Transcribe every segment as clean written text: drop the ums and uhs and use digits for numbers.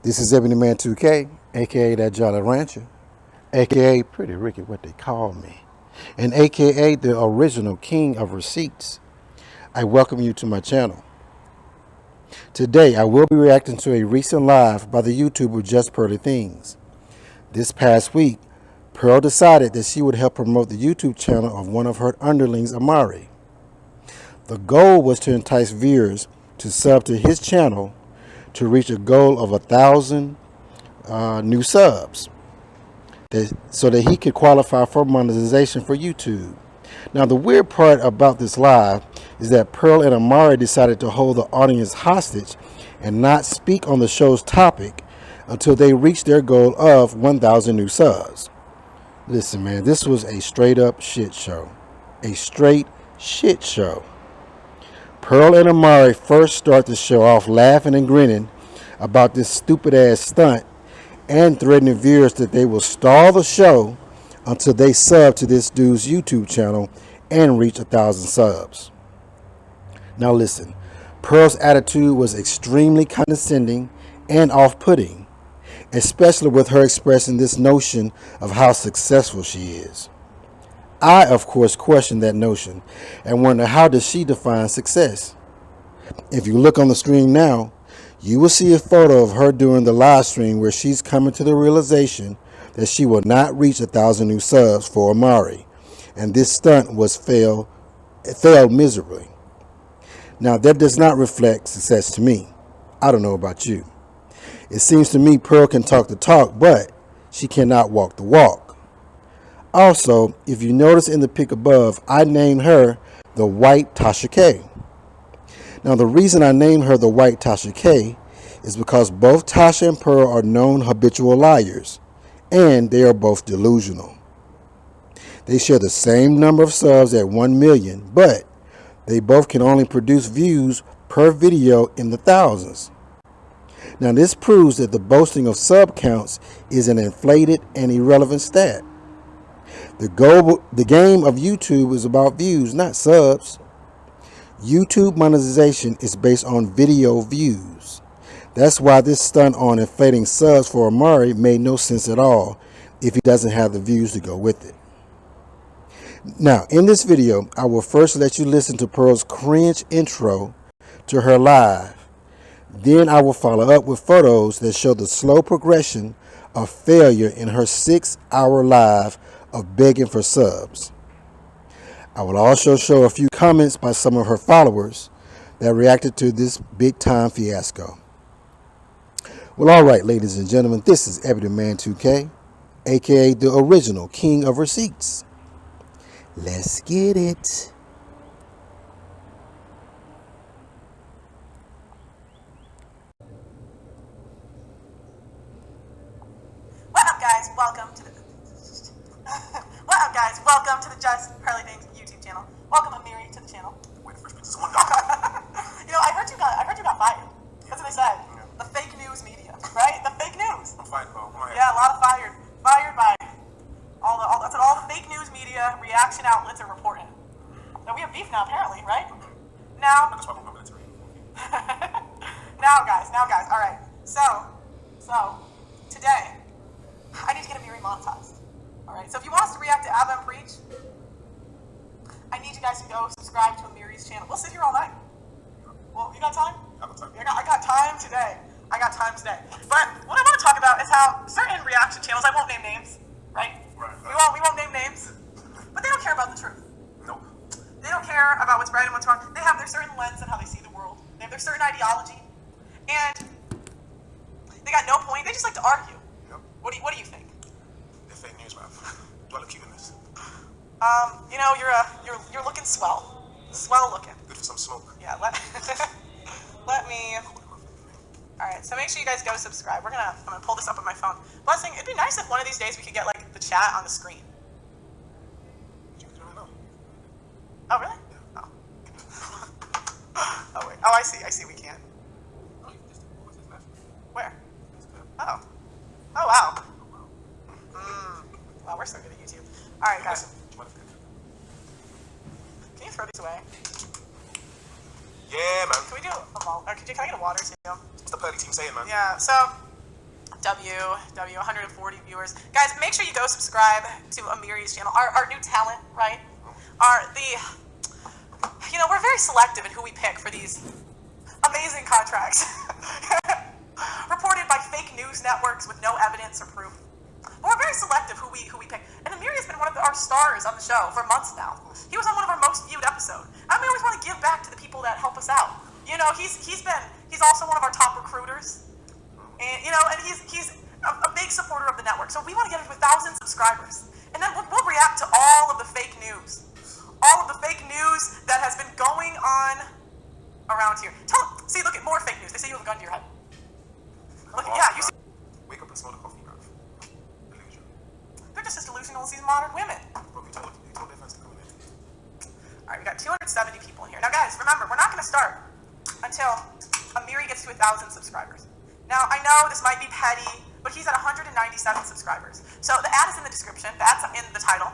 This is EbonyMan2K, aka that Jolly Rancher, aka Pretty Ricky, what they call me, and aka the original king of receipts. I welcome you to my channel. Today I will be reacting to a recent live by the YouTuber Just Pearly Things. This past week, Pearl decided that she would help promote the YouTube channel of one of her underlings, Amari. The goal was to entice viewers to sub to his channel to reach a goal of 1,000 new subs so that he could qualify for monetization for YouTube. Now, the weird part about this live is that Pearl and Amari decided to hold the audience hostage and not speak on the show's topic until they reached their goal of 1,000 new subs. Listen, man, this was a straight up shit show. A straight shit show. Pearl and Amari first start the show off laughing and grinning about this stupid ass stunt and threatening viewers that they will stall the show until they sub to this dude's YouTube channel and reach 1,000 subs. Now listen, Pearl's attitude was extremely condescending and off-putting, especially with her expressing this notion of how successful she is. I, of course, questioned that notion and wonder, how does she define success? If you look on the screen now, you will see a photo of her during the live stream where she's coming to the realization that she will not reach 1,000 new subs for Amari, and this stunt failed miserably. Now, that does not reflect success to me. I don't know about you. It seems to me Pearl can talk the talk, but she cannot walk the walk. Also, if you notice in the pic above, I named her the White Tasha K. Now, the reason I named her the White Tasha K is because both Tasha and Pearl are known habitual liars, and they are both delusional. They share the same number of subs at 1 million, but they both can only produce views per video in the thousands. Now, this proves that the boasting of sub counts is an inflated and irrelevant stat. The game of YouTube is about views, not subs. YouTube monetization is based on video views. That's why this stunt on inflating subs for Amari made no sense at all if he doesn't have the views to go with it. Now, in this video, I will first let you listen to Pearl's cringe intro to her live. Then I will follow up with photos that show the slow progression of failure in her 6-hour live of begging for subs. I will also show a few comments by some of her followers that reacted to this big time fiasco. Well, alright, ladies and gentlemen, this is EbonyMan2K, aka the original king of receipts. Let's get it. Welcome to the Just Pearly Things YouTube channel. Welcome Amiri to the channel. Wait, first someone got You know, I heard you got fired. That's what they said. Yeah. The fake news media, right? The fake news. I'm fired, bro. Yeah, a lot of fired by all the fake news media reaction outlets are reporting. So we have beef now, apparently, right? Now. That's why I'm military. Now, guys. All right. So today, I need to get Amiri monetized. Alright, so if you want us to react to Abba and Preach, I need you guys to go subscribe to Amiri's channel. We'll sit here all night. Well, you got time? I got time today. But what I want to talk about is how certain reaction channels, I won't name names, right? We won't name names, but they don't care about the truth. Nope. They don't care about what's right and what's wrong. They have their certain lens on how they see the world. They have their certain ideology, and they got no point. They just like to argue. Yep. What do you think? Fake news, man. Do I look cute in this? You know, you're looking swell. Swell looking. Good for some smoke. Yeah, let me. Alright, so make sure you guys go subscribe. I'm gonna pull this up on my phone. Blessing, it'd be nice if one of these days we could get like the chat on the screen. You don't know. Oh really? Yeah. Oh wait. Oh, I see we can. Where? Oh. Oh wow. Wow, we're so good at YouTube. Alright, guys. Can you throw these away? Yeah, man. Can we do a malt? Or can I get a water too? What's the Pearly team saying, man? Yeah, so 140 viewers. Guys, make sure you go subscribe to Amiri's channel. Our new talent, right? We're very selective in who we pick for these amazing contracts. Reported by fake news networks with no evidence or proof. But we're very selective who we pick. And Amiri has been one of our stars on the show for months now. He was on one of our most viewed episodes. And we always want to give back to the people that help us out. He's also one of our top recruiters. And he's a big supporter of the network. So we want to get him to 1,000 subscribers. And then we'll react to all of the fake news. All of the fake news that has been going on around here. See, look at more fake news. They say you have a gun to your head. Look, yeah, you see. Wake up and smell the coffee, guys. Illusion. They're just as delusional as these modern women. Bro, you told their friends to come in. All right, we got 270 people in here. Now, guys, remember, we're not going to start until Amiri gets to 1,000 subscribers. Now, I know this might be petty, but he's at 197 subscribers. So the ad is in the description. The ad's in the title.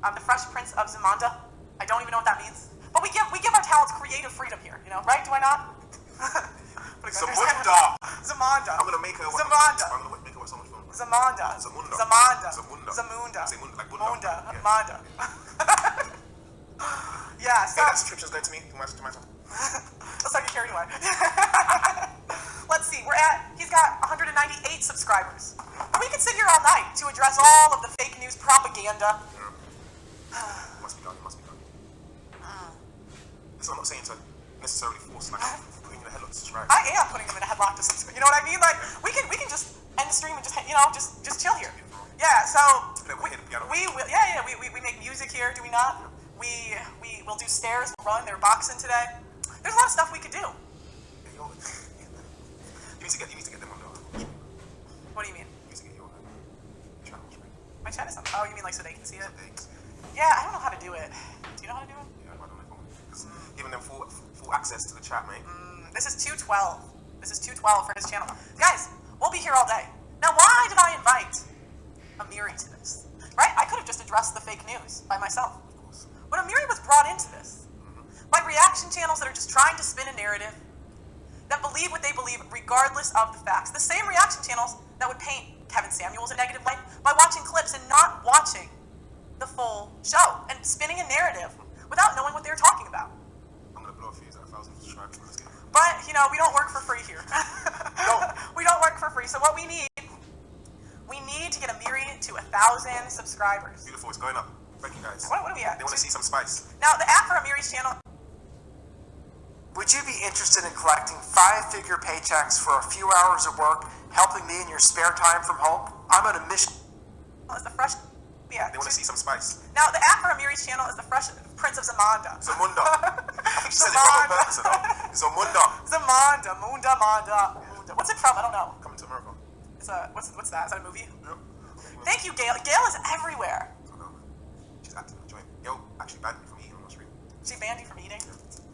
The Fresh Prince of Zamunda. I don't even know what that means. But we give our talents creative freedom here, right? Do I not? Zamunda. Zamunda. I'm gonna make her. Zamunda. I'm gonna make her so much fun. Zamunda. Zamunda. Zamunda. Zamunda. Zamunda. Say munda, like bunda. Munda. Yeah. Manda. Yeah, so... Hey, that subscription's going to me. To my son. Let's not get carried away. Let's see, he's got 198 subscribers. And we could sit here all night to address all of the fake news propaganda. Must be done. This I'm not saying to necessarily force, like, putting in a headlock to subscribe. I am putting him in a headlock to subscribe. You know what I mean? Like, we can just end the stream and just chill here. Yeah, so we make music here, do we not? We'll do stairs, we'll run, they're boxing today. There's a lot of stuff we could do. Hey, yo, you need to get them on the... What do you mean? You need to get your channels, right? My chat is on. Oh, you mean like so they can see it? So they can see it. Yeah, I don't know how to do it. Do you know how to do it? Yeah, I don't know. Because giving them full access to the chat, mate. This is 212. This is 212 for his channel. Guys, we'll be here all day. Now, why did I invite Amiri to this? Right? I could have just addressed the fake news by myself. But Amiri was brought into this by reaction channels that are just trying to spin a narrative, that believe what they believe regardless of the facts. The same reaction channels that would paint Kevin Samuels a negative light by watching clips and not watching the full show and spinning a narrative without knowing what they were talking about. I'm going to blow a fuse at 1,000 subscribers. Let's get it. But, we don't work for free here. We don't work for free. So what we need to get Amiri to 1,000 subscribers. Beautiful, it's going up. Thank you, guys. What are we at? They want to see some spice. Now, the app for Amiri's channel. Would you be interested in collecting 5-figure paychecks for a few hours of work, helping me in your spare time from home? I'm on a mission. Is the fresh... Yeah. They want to see some spice. Now, the app for Amiri's channel is the Fresh Prince of Zamunda. Zamunda. I think she said it from her person, though. Zamunda. Zamunda. Munda. What's it from? I don't know. Coming to America. What's that? Is that a movie? Yep. Thank you, Gail. Gail is everywhere. I know. She's acting in the joint. Yo, actually banned me from eating on my stream. She banned you from eating?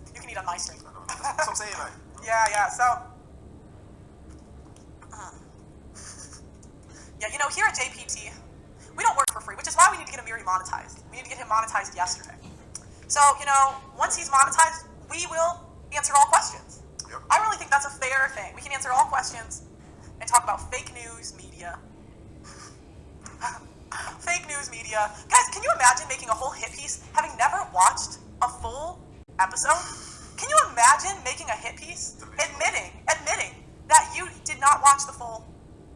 You can eat on my stream. I know. That's what I'm saying, like. Yeah, so... Yeah, here at JPT, we don't work for free, which is why we need to get Amiri monetized. We need to get him monetized yesterday. So, once he's monetized, we will answer all questions. Yep. I really think that's a fair thing. We can answer all questions and talk about fake news media. Fake news media. Guys, can you imagine making a whole hit piece having never watched a full episode? Can you imagine making a hit piece admitting that you did not watch the full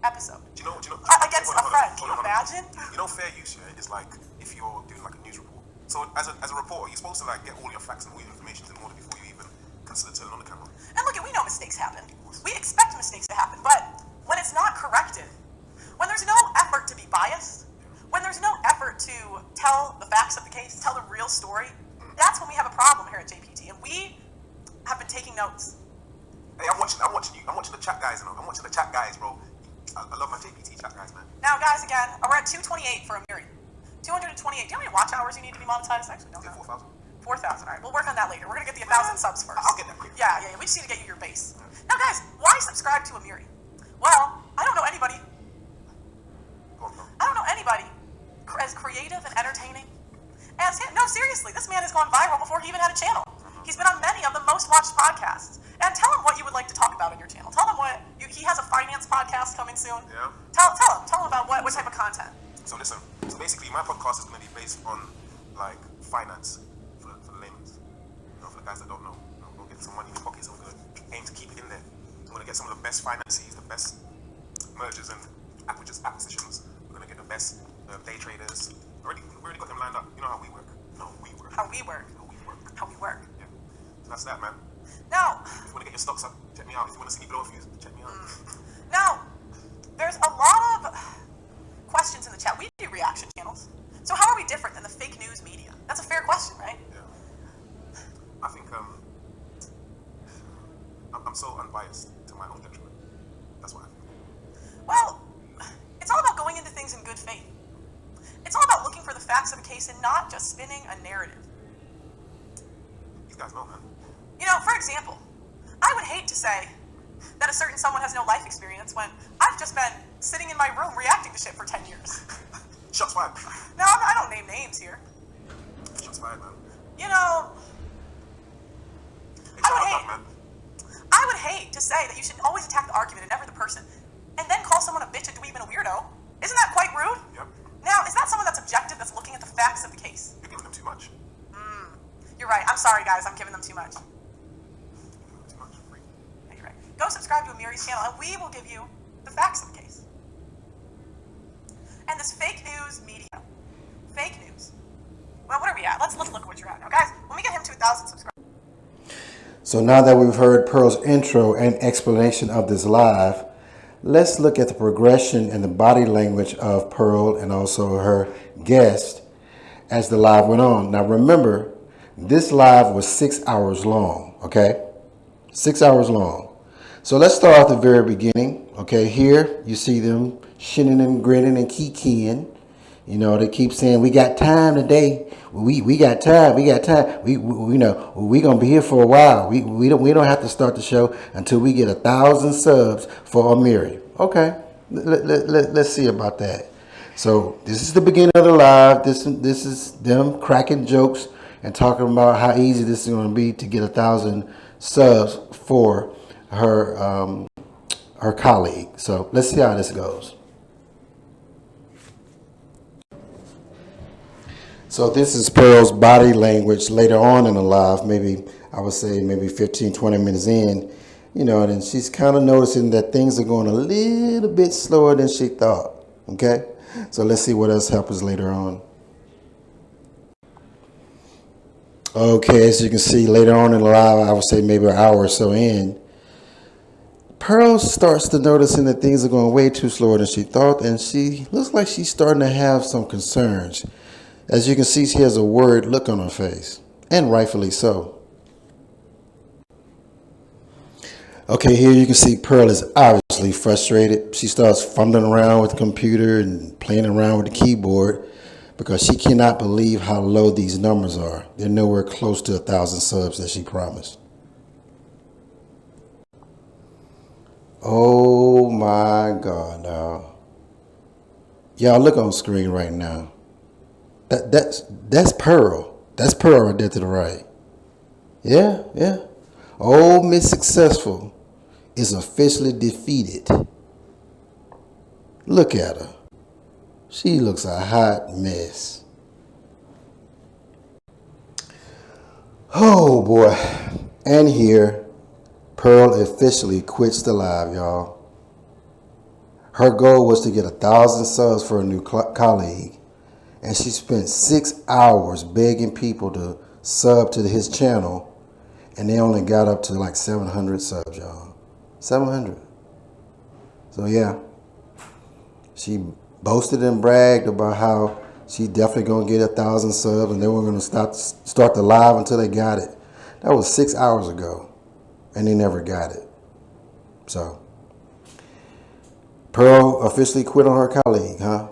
episode? Do you know against a friend. Can you imagine? Fair use, yeah, is like if you're doing like a news report. So as a reporter, you're supposed to like get all your facts and all your information in order before you even consider turning on the camera. And look, we know mistakes happen. We expect mistakes to happen, but when it's not corrected, when there's no effort to be biased, when there's no effort to tell the facts of the case, tell the real story, that's when we have a problem here at JPT. And we have been taking notes. Hey, I'm watching you. I'm watching the chat guys, I'm watching the chat guys, bro. I love my JPT chat guys, man. Now, guys, again, we're at 228 for Amiri. 228. Do you know how many watch hours you need to be monetized? Actually, don't know. 4,000. 4,000. All right, we'll work on that later. We're going to get the 1,000 subs first. I'll get that quick. Yeah. We just need to get you your base. Now, guys, why subscribe to Amiri? Well, I don't know anybody. Go on, bro. I don't know anybody as creative and entertaining as him. No, seriously, this man has gone viral before he even had a channel. He's been on many of the most watched podcasts. And tell him what you would like to talk about on your channel. Tell them what you he has a finance podcast coming soon. Yeah. Tell him about what type of content. So listen, so basically my podcast is going to be based on like finance for the laymen. You know, for the guys that don't know. You know, go get some money in your pockets. I'm going to aim to keep it in there. I'm going to get some of the best finances, the best mergers and acquisitions. We're going to get the best day traders. We already got them lined up. You know how we work. How we work. Yeah. So that's that, man. Now, If you want to get your stocks up, check me out. If you want to see me blow a fuse, check me out. now, there's a lot of questions in the chat. We do reaction channels. So how are we different than the fake news media? That's a fair question, right? Yeah. I think I'm so unbiased to my own detriment. That's what I think. Well, it's all about going into things in good faith. It's all about looking for the facts of the case and not just spinning a narrative. These guys know, man. You know, for example, I would hate to say that a certain someone has no life experience when I've just been sitting in my room reacting to shit for 10 years. Shots fired. Now, I don't name names here. Shots fired, man. You know, It's hard luck, man. I would hate to say that you should always attack the argument and never the person, and then call someone a bitch, a dweeb, and a weirdo. Isn't that quite rude? Yep. Now, is that someone that's objective, that's looking at the facts of the case? You're giving them too much. You're right. I'm sorry, guys. I'm giving them too much. Too much. Free. Yeah, you're right. Go subscribe to Amiri's channel, and we will give you the facts of the case. And this fake news media. Fake news. Well, what are we at? Let's look at what you're at. Now, guys, when we get him to 1,000 subscribers. So now that we've heard Pearl's intro and explanation of this live, let's look at the progression and the body language of Pearl and also her guest as the live went on. Now remember, this live was 6 hours long, okay? 6 hours long. So let's start at the very beginning, okay? Here you see them shinning and grinning and kikiing. You know, they keep saying, we got time today. We got time. We got time. We know, we're going to be here for a while. We don't have to start the show until we get 1,000 subs for Amiri. Okay, let's see about that. So this is the beginning of the live. This is them cracking jokes and talking about how easy this is going to be to get 1,000 subs for her her colleague. So let's see how this goes. So this is Pearl's body language later on in the live, maybe I would say maybe 15, 20 minutes in, you know, and she's kind of noticing that things are going a little bit slower than she thought. Okay, so let's see what else happens later on. Okay, as you can see later on in the live, I would say maybe an hour or so in, Pearl starts to noticing that things are going way too slower than she thought, and she looks like she's starting to have some concerns. As you can see, she has a worried look on her face, and rightfully so. Okay, here you can see Pearl is obviously frustrated. She starts fumbling around with the computer and playing around with the keyboard because she cannot believe how low these numbers are. They're nowhere close to 1,000 subs that she promised. Oh my God, now. Y'all look on screen right now. That's Pearl. That's Pearl right there to the right. Yeah, yeah. Old Miss Successful is officially defeated. Look at her. She looks a hot mess. Oh boy. And here, Pearl officially quits the live, y'all. Her goal was to get 1,000 subs for a new colleague. And she spent 6 hours begging people to sub to his channel. And they only got up to like 700 subs, y'all. 700. So yeah. She boasted and bragged about how she definitely going to get 1,000 subs. And they weren't going to start the live until they got it. That was 6 hours ago. And they never got it. So Pearl officially quit on her colleague, huh?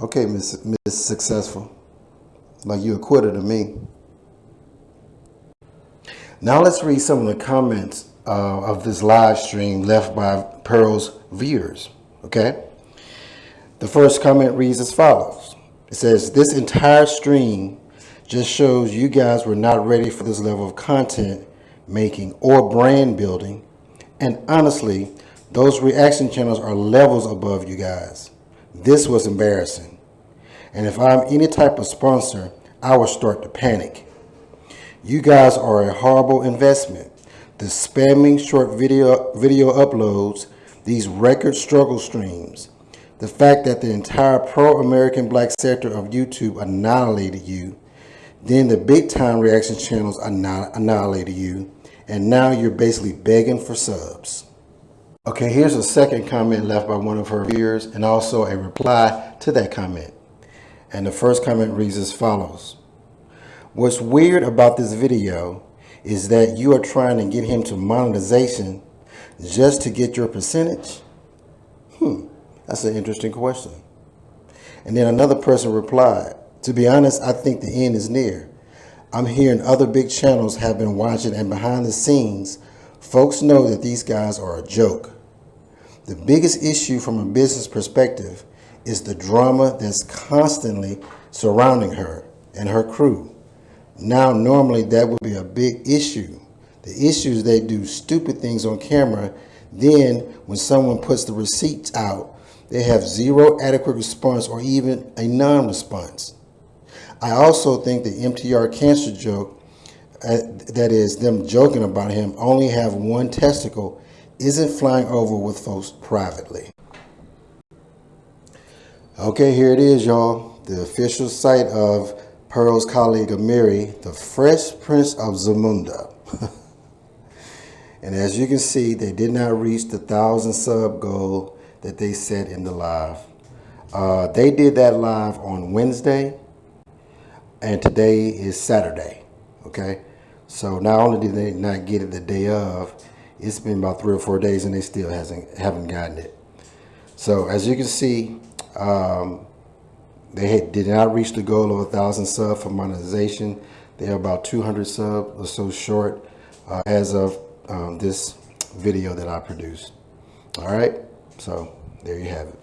Okay, Miss Successful. Like you a quitter to me. Now let's read some of the comments of this live stream left by Pearl's viewers, okay? The first comment reads as follows. It says, this entire stream just shows you guys were not ready for this level of content making or brand building. And honestly, Those reaction channels are levels above you guys. This was embarrassing. And if I'm any type of sponsor, I will start to panic. You guys are a horrible investment. The spamming short video uploads, these record struggle streams, the fact that the entire pro-American black sector of YouTube annihilated you, then the big time reaction channels annihilated you, and now you're basically begging for subs. Okay, here's a second comment left by one of her viewers and also a reply to that comment. And the first comment reads as follows. What's weird about this video is that you are trying to get him to monetization just to get your percentage? That's an interesting question. And then another person replied, to be honest, I think the end is near. I'm hearing other big channels have been watching, and behind the scenes, folks know that these guys are a joke. The biggest issue from a business perspective is the drama that's constantly surrounding her and her crew. Now, normally that would be a big issue. The issue is they do stupid things on camera. Then when someone puts the receipts out, they have zero adequate response or even a non-response. I also think the MTR cancer joke, that is them joking about him only have one testicle, isn't flying over with folks privately. Okay, here it is, y'all. The official site of Pearl's colleague Amiri, the Fresh Prince of Zamunda. And as you can see, they did not reach the 1,000 sub goal that they set in the live. They did that live on Wednesday, and today is Saturday. Okay, so not only did they not get it the day of, it's been about 3 or 4 days, and they still haven't gotten it. So as you can see, they did not reach the goal of 1,000 subs for monetization. They are about 200 subs or so short as of this video that I produced. All right, so there you have it.